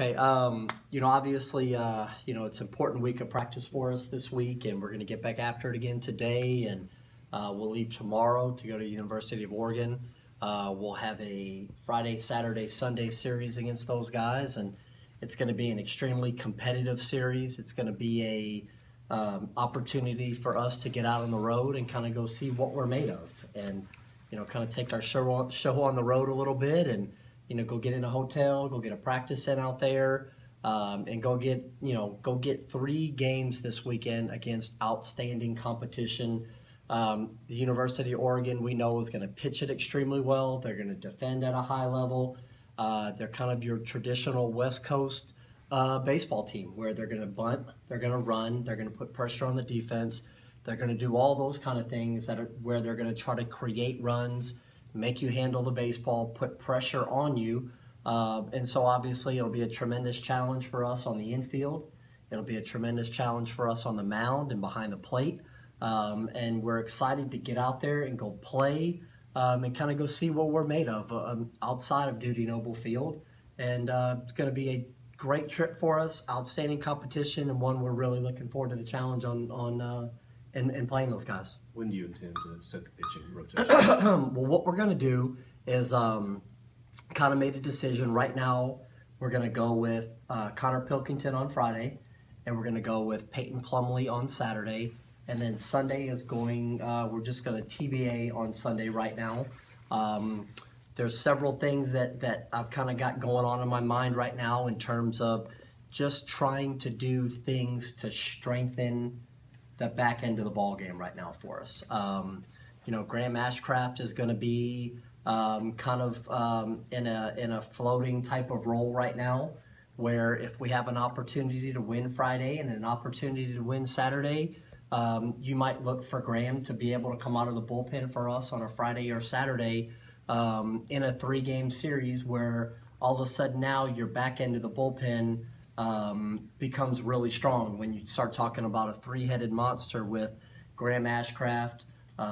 Okay, obviously, it's an important week of practice for us this week, and we're going to get back after it again today, and we'll leave tomorrow to go to the University of Oregon. We'll have a Friday, Saturday, Sunday series against those guys, and it's going to be an extremely competitive series. It's going to be a opportunity for us to get out on the road and kind of go see what we're made of, and kind of take our show on the road a little bit, and go get in a hotel, go get a practice in out there, and go get 3 games this weekend against outstanding competition. The University of Oregon, we know, is going to pitch it extremely well. They're going to defend at a high level. They're kind of your traditional West Coast baseball team, where they're going to bunt, they're going to run, they're going to put pressure on the defense. They're going to do all those kind of things where they're going to try to create runs, make you handle the baseball, put pressure on you. And so obviously it'll be a tremendous challenge for us on the infield. It'll be a tremendous challenge for us on the mound and behind the plate. And we're excited to get out there and go play and kind of go see what we're made of outside of Dudy Noble Field. And it's going to be a great trip for us, outstanding competition, and one we're really looking forward to the challenge and playing those guys. When do you intend to set the pitching rotation? Well, what we're going to do is kind of made a decision. Right now, we're going to go with Connor Pilkington on Friday, and we're going to go with Peyton Plumley on Saturday. And then Sunday is we're just going to TBA on Sunday right now. There's several things that I've kind of got going on in my mind right now in terms of just trying to do things to strengthen the back end of the ball game right now for us. Graham Ashcraft is going to be kind of in a floating type of role right now, where if we have an opportunity to win Friday and an opportunity to win Saturday, you might look for Graham to be able to come out of the bullpen for us on a Friday or Saturday in a 3-game series, where all of a sudden now your back end of the bullpen becomes really strong when you start talking about a 3-headed monster with Graham Ashcraft,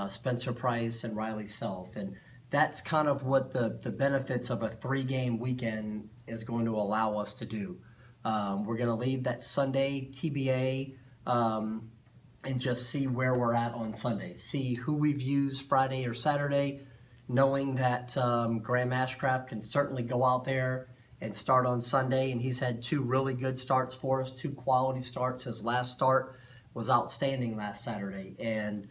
Spencer Price, and Riley Self. And that's kind of what the benefits of a 3-game weekend is going to allow us to do. We're going to leave that Sunday TBA and just see where we're at on Sunday. See who we've used Friday or Saturday, knowing that Graham Ashcraft can certainly go out there and start on Sunday, and he's had 2 really good starts for us, 2 quality starts. His last start was outstanding last Saturday, and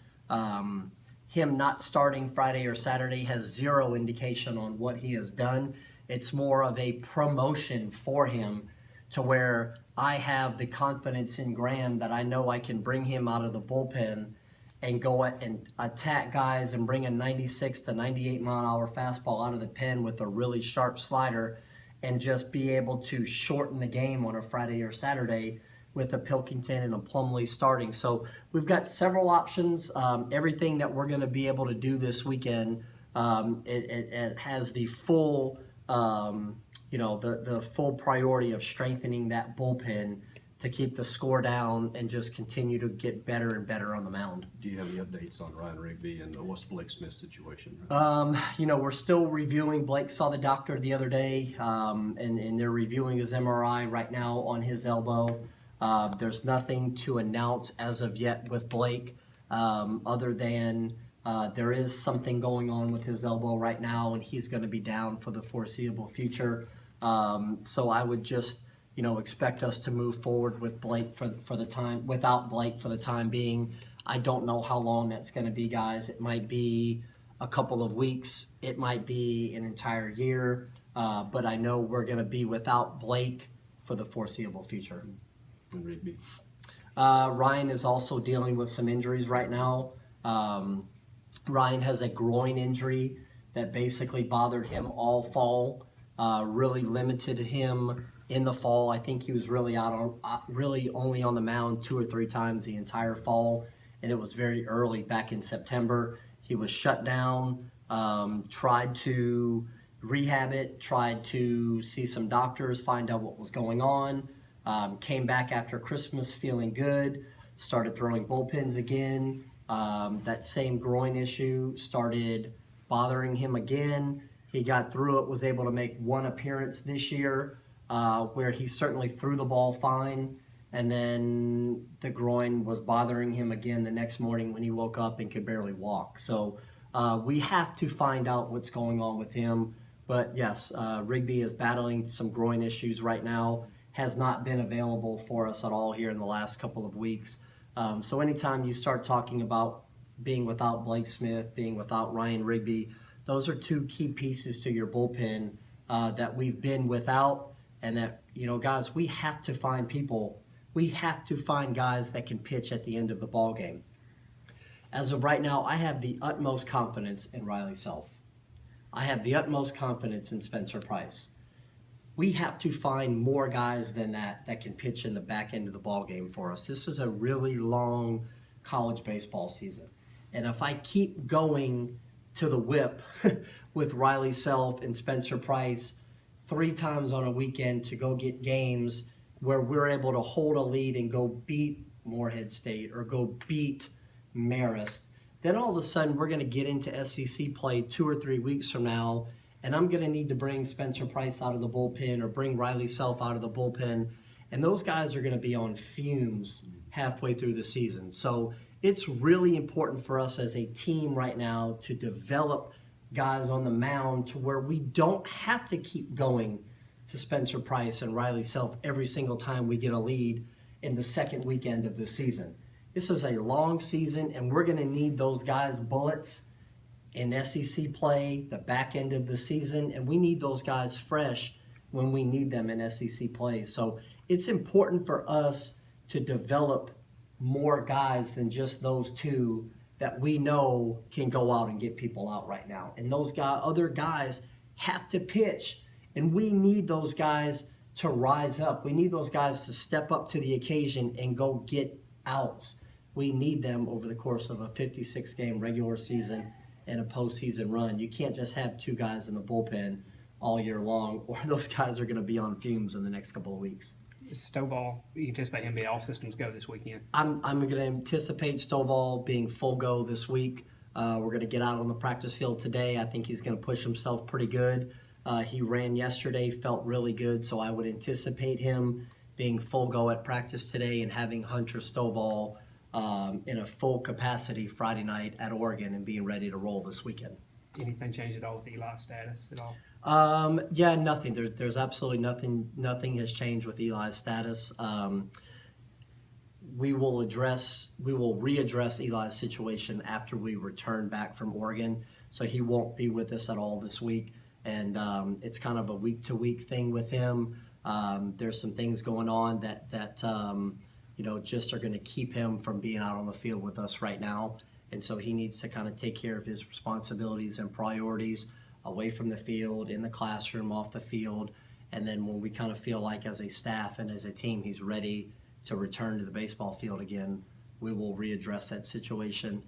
him not starting Friday or Saturday has 0 indication on what he has done. It's more of a promotion for him, to where I have the confidence in Graham that I know I can bring him out of the bullpen and go and attack guys and bring a 96 to 98 mile an hour fastball out of the pen with a really sharp slider, and just be able to shorten the game on a Friday or Saturday with a Pilkington and a Plumley starting. So we've got several options. Everything that we're going to be able to do this weekend, it has the full, the full priority of strengthening that bullpen to keep the score down and just continue to get better and better on the mound. Do you have any updates on Ryan Rigby and what's Blake Smith's situation? We're still reviewing. Blake saw the doctor the other day, and they're reviewing his MRI right now on his elbow. There's nothing to announce as of yet with Blake, other than there is something going on with his elbow right now, and he's going to be down for the foreseeable future. So I would just expect us to move forward with Blake without Blake for the time being. I don't know how long that's going to be, guys. It might be a couple of weeks. It might be an entire year. But I know we're going to be without Blake for the foreseeable future. And Rigby? Ryan is also dealing with some injuries right now. Ryan has a groin injury that basically bothered him all fall, really limited him in the fall. I think he was really only on the mound 2 or 3 times the entire fall, and it was very early back in September. He was shut down, tried to rehab it, tried to see some doctors, find out what was going on, came back after Christmas feeling good, started throwing bullpens again. That same groin issue started bothering him again. He got through it, was able to make 1 appearance this year, where he certainly threw the ball fine, and then the groin was bothering him again the next morning when he woke up and could barely walk. So we have to find out what's going on with him. But yes, Rigby is battling some groin issues right now, has not been available for us at all here in the last couple of weeks. So anytime you start talking about being without Blake Smith, being without Ryan Rigby, those are two key pieces to your bullpen that we've been without, and that, guys, we have to find people. We have to find guys that can pitch at the end of the ball game. As of right now, I have the utmost confidence in Riley Self. I have the utmost confidence in Spencer Price. We have to find more guys than that can pitch in the back end of the ball game for us. This is a really long college baseball season. And if I keep going to the whip with Riley Self and Spencer Price 3 times on a weekend to go get games where we're able to hold a lead and go beat Morehead State or go beat Marist, then all of a sudden we're going to get into SEC play 2 or 3 weeks from now, and I'm going to need to bring Spencer Price out of the bullpen or bring Riley Self out of the bullpen, and those guys are going to be on fumes halfway through the season. So it's really important for us as a team right now to develop guys on the mound to where we don't have to keep going to Spencer Price and Riley Self every single time we get a lead in the second weekend of the season. This is a long season, and we're going to need those guys' bullets in SEC play, the back end of the season, and we need those guys fresh when we need them in SEC play. So it's important for us to develop more guys than just those two that we know can go out and get people out right now. And those other guys have to pitch, and we need those guys to rise up. We need those guys to step up to the occasion and go get outs. We need them over the course of a 56-game regular season and a postseason run. You can't just have 2 guys in the bullpen all year long, or those guys are going to be on fumes in the next couple of weeks. Stovall, you anticipate him being all systems go this weekend? I'm going to anticipate Stovall being full go this week. We're going to get out on the practice field today. I think he's going to push himself pretty good. He ran yesterday, felt really good, so I would anticipate him being full go at practice today and having Hunter Stovall in a full capacity Friday night at Oregon and being ready to roll this weekend. Anything change at all with Eli's status at all? Yeah, nothing. There's absolutely nothing. Nothing has changed with Eli's status. We will readdress Eli's situation after we return back from Oregon. So he won't be with us at all this week, and it's kind of a week-to-week thing with him. There's some things going on that just are going to keep him from being out on the field with us right now. And so he needs to kind of take care of his responsibilities and priorities away from the field, in the classroom, off the field. And then when we kind of feel like as a staff and as a team he's ready to return to the baseball field again, we will readdress that situation.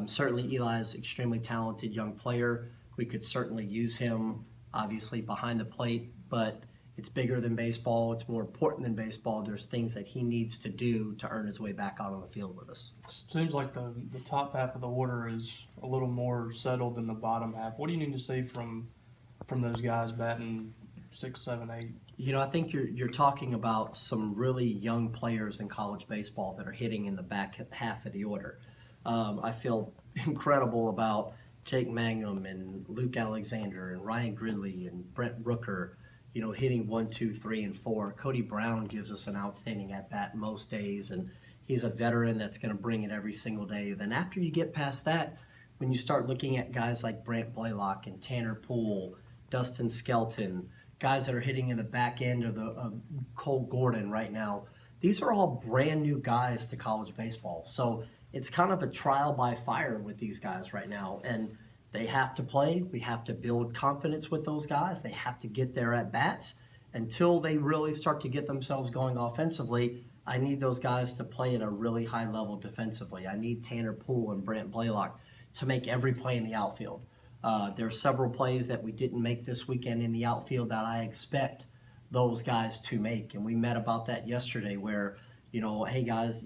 Certainly Eli's an extremely talented young player. We could certainly use him, obviously, behind the plate, but it's bigger than baseball. It's more important than baseball. There's things that he needs to do to earn his way back out on the field with us. Seems like the top half of the order is a little more settled than the bottom half. What do you need to see from those guys batting 6, 7, 8? I think you're talking about some really young players in college baseball that are hitting in the back half of the order. I feel incredible about Jake Mangum and Luke Alexander and Ryan Gridley and Brent Rooker, hitting 1, 2, 3, and 4. Cody Brown gives us an outstanding at-bat most days, and he's a veteran that's going to bring it every single day. Then after you get past that, when you start looking at guys like Brant Blaylock and Tanner Poole, Dustin Skelton, guys that are hitting in the back end of Cole Gordon right now, these are all brand new guys to college baseball. So it's kind of a trial by fire with these guys right now, and they have to play. We have to build confidence with those guys. They have to get their at-bats. Until they really start to get themselves going offensively, I need those guys to play at a really high level defensively. I need Tanner Poole and Brant Blaylock to make every play in the outfield. There are several plays that we didn't make this weekend in the outfield that I expect those guys to make. And we met about that yesterday where, hey guys,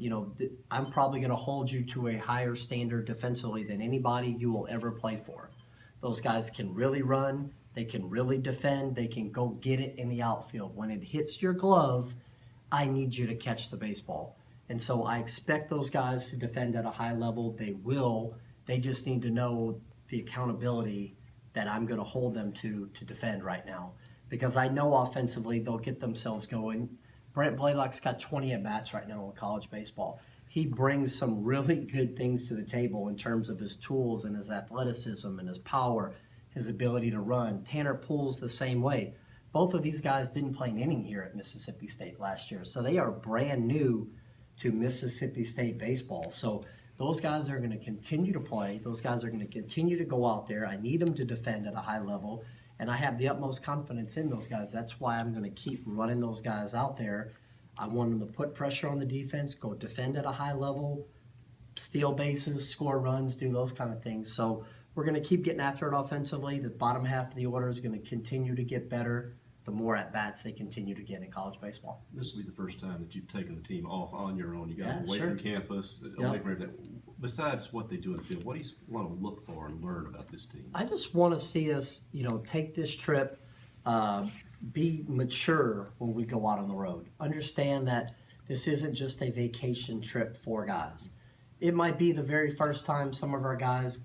I'm probably going to hold you to a higher standard defensively than anybody you will ever play for. Those guys can really run. They can really defend. They can go get it in the outfield. When it hits your glove, I need you to catch the baseball. And so I expect those guys to defend at a high level. They will. They just need to know the accountability that I'm going to hold them to defend right now. Because I know offensively they'll get themselves going. Brent Blaylock's got 20 at-bats right now in college baseball. He brings some really good things to the table in terms of his tools and his athleticism and his power, his ability to run. Tanner Poole's the same way. Both of these guys didn't play an inning here at Mississippi State last year, so they are brand new to Mississippi State baseball. So those guys are going to continue to play. Those guys are going to continue to go out there. I need them to defend at a high level, and I have the utmost confidence in those guys. That's why I'm going to keep running those guys out there. I want them to put pressure on the defense, go defend at a high level, steal bases, score runs, do those kind of things. So we're going to keep getting after it offensively. The bottom half of the order is going to continue to get better the more at-bats they continue to get in college baseball. This will be the first time that you've taken the team off on your own. You got Yeah, them away sure. from campus, away from everything. Besides what they do in the field, what do you want to look for and learn about this team? I just want to see us, take this trip, be mature when we go out on the road. Understand that this isn't just a vacation trip for guys. It might be the very first time some of our guys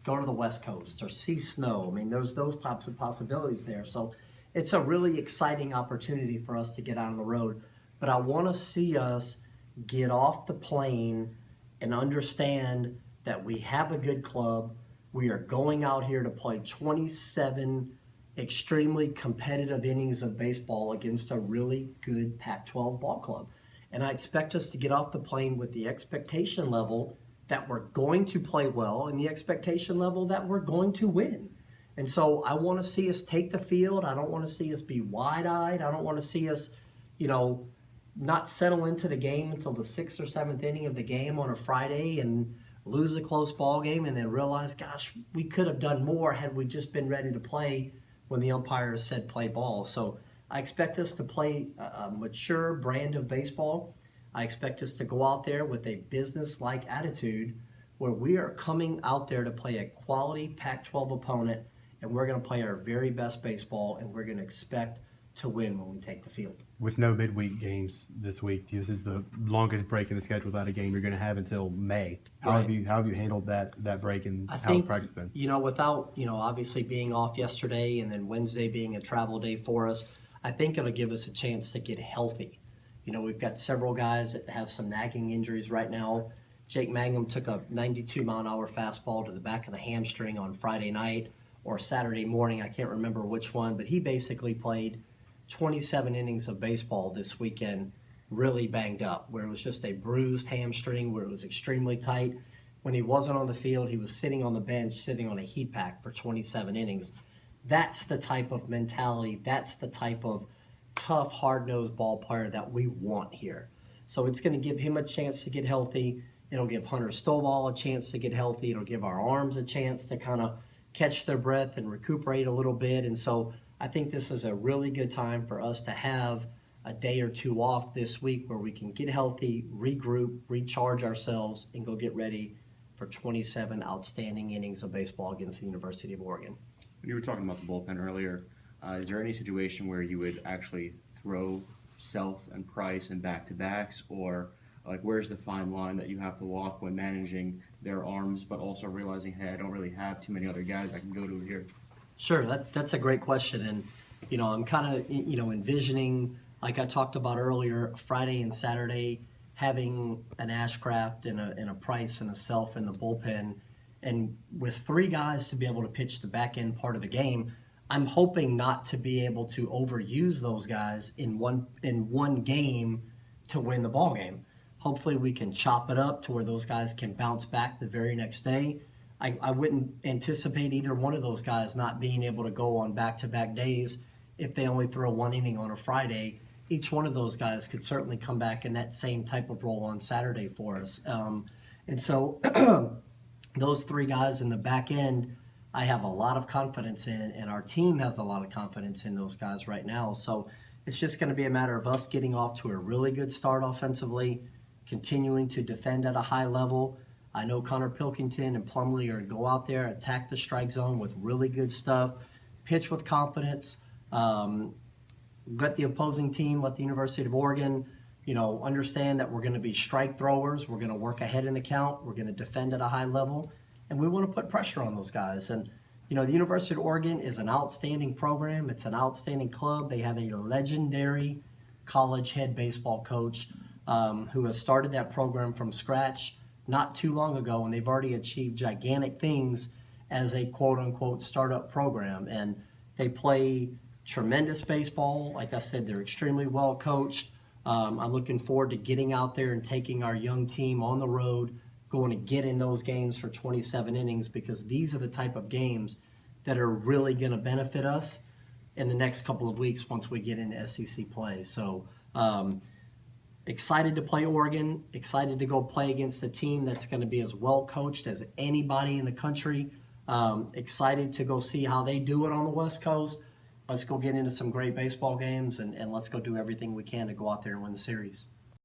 go to the West Coast or see snow. I mean, there's those types of possibilities there. So it's a really exciting opportunity for us to get out on the road. But I want to see us get off the plane and understand that we have a good club. We are going out here to play 27 extremely competitive innings of baseball against a really good Pac-12 ball club. And I expect us to get off the plane with the expectation level that we're going to play well and the expectation level that we're going to win. And so I want to see us take the field. I don't want to see us be wide-eyed. I don't want to see us, not settle into the game until the 6th or 7th inning of the game on a Friday and lose a close ball game and then realize, gosh, we could have done more had we just been ready to play when the umpires said play ball. So I expect us to play a mature brand of baseball. I expect us to go out there with a business-like attitude where we are coming out there to play a quality Pac-12 opponent, and we're going to play our very best baseball, and we're going to expect to win when we take the field. With no midweek games this week, this is the longest break in the schedule without a game you're going to have until May. How Right. have you handled that break and I how think, the practice been? without, obviously being off yesterday and then Wednesday being a travel day for us, I think it'll give us a chance to get healthy. We've got several guys that have some nagging injuries right now. Jake Mangum took a 92-mile-an-hour fastball to the back of the hamstring on Friday night or Saturday morning. I can't remember which one, but he basically played 27 innings of baseball this weekend, really banged up, where it was just a bruised hamstring, where it was extremely tight. When he wasn't on the field, he was sitting on the bench, sitting on a heat pack for 27 innings. That's the type of mentality, that's the type of tough, hard-nosed ball player that we want here. So it's going to give him a chance to get healthy. It'll give Hunter Stovall a chance to get healthy. It'll give our arms a chance to kind of catch their breath and recuperate a little bit. And so I think this is a really good time for us to have a day or two off this week where we can get healthy, regroup, recharge ourselves, and go get ready for 27 outstanding innings of baseball against the University of Oregon. You were talking about the bullpen earlier. Is there any situation where you would actually throw Self and Price in back-to-backs, or where's the fine line that you have to walk when managing their arms, but also realizing, hey, I don't really have too many other guys I can go to here? Sure, that's a great question, and I'm kind of envisioning, like I talked about earlier, Friday and Saturday having an Ashcraft and a Price and a Self in the bullpen, and with 3 guys to be able to pitch the back end part of the game. I'm hoping not to be able to overuse those guys in one game to win the ball game. Hopefully we can chop it up to where those guys can bounce back the very next day. I wouldn't anticipate either one of those guys not being able to go on back-to-back days if they only throw 1 inning on a Friday. Each one of those guys could certainly come back in that same type of role on Saturday for us. And so those 3 guys in the back end, I have a lot of confidence in, and our team has a lot of confidence in those guys right now. So it's just going to be a matter of us getting off to a really good start offensively, continuing to defend at a high level. I know Connor Pilkington and Plumlee are going to go out there, attack the strike zone with really good stuff, pitch with confidence, let the opposing team, let the University of Oregon, understand that we're going to be strike throwers. We're going to work ahead in the count. We're going to defend at a high level, and we want to put pressure on those guys. And the University of Oregon is an outstanding program. It's an outstanding club. They have a legendary college head baseball coach who has started that program from scratch not too long ago, and they've already achieved gigantic things as a quote-unquote startup program. And they play tremendous baseball. Like I said, they're extremely well coached. I'm looking forward to getting out there and taking our young team on the road, going to get in those games for 27 innings, because these are the type of games that are really going to benefit us in the next couple of weeks once we get into SEC play. So excited to play Oregon, excited to go play against a team that's going to be as well coached as anybody in the country. Excited to go see how they do it on the West Coast. Let's go get into some great baseball games, and let's go do everything we can to go out there and win the series.